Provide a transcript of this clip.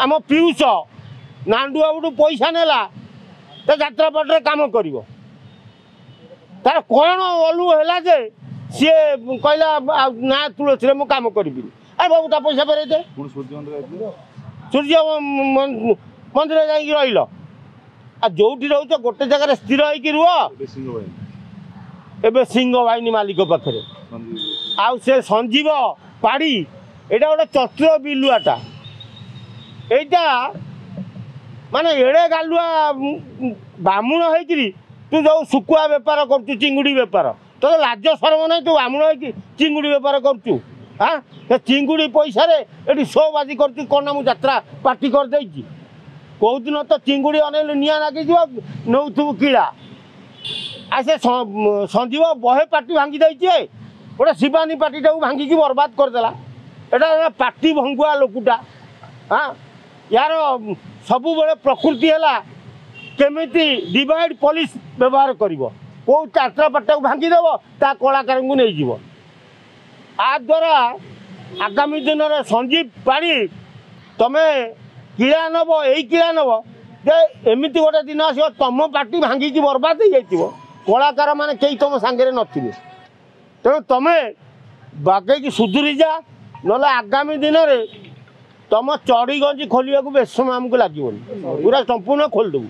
आम पीयूष नांडू बाबू पैसा नेला तो यात्रा पटरे काम कर तार कौन अलू है जे सी कहला ना तुलसी मु काम करी अरे बाबू ता पैसा फेरे दे सूर्य मंदिर जाइए रही जो रोच गोटे जगह स्थिर होगी रुह एबे सिंह बाहिनी मालिक पाखे आउ से संजीव पाड़ी एटा गोटे चतुर बिलुआटा एटा माने एड़े गालुआ बामुण होइकरी तू जो सुकुआ बेपार कर चिंगुड़ी बेपार तो लाज शरम ना तू बामुण हो चिंगुड़ी बेपार कर हाँ चिंगुड़ी पैसा ये शोबाजी कर कौन मुझे यात्रा पार्टी कर देगी कौ दिन तो चिंगुड़ी अनेल निआ नागी नौ किड़ा आ से संजीव बहे पार्टी भांगी देचे गोटे शिवानी पार्टी टाक भांगिकी बर्बाद करदेला एटा पार्टी भंगुआ लोकटा हाँ यार सब बड़े प्रकृति है केमिति डिवाइड पुलिस व्यवहार कर कौ यात्रा पार्टी भांगीदेव ता कलाकार को नहीं जीव आ द्वारा आगामी दिन में संजीव पाड़ी तुम्हें किड़ा नब यही किड़ा नब जे एमती गोटे दिन आस तुम पार्टी भांगिकी बर्बाद हो जाइए कलाकार मैंने कई तुम सांगे नी तेणु तुम्हें बागेकी सुधुरी जा ना आगामी दिन में तुम चढ़ी गंजी खोलिया बेस समय आमको लगे पूरा संपूर्ण खोलदेबू।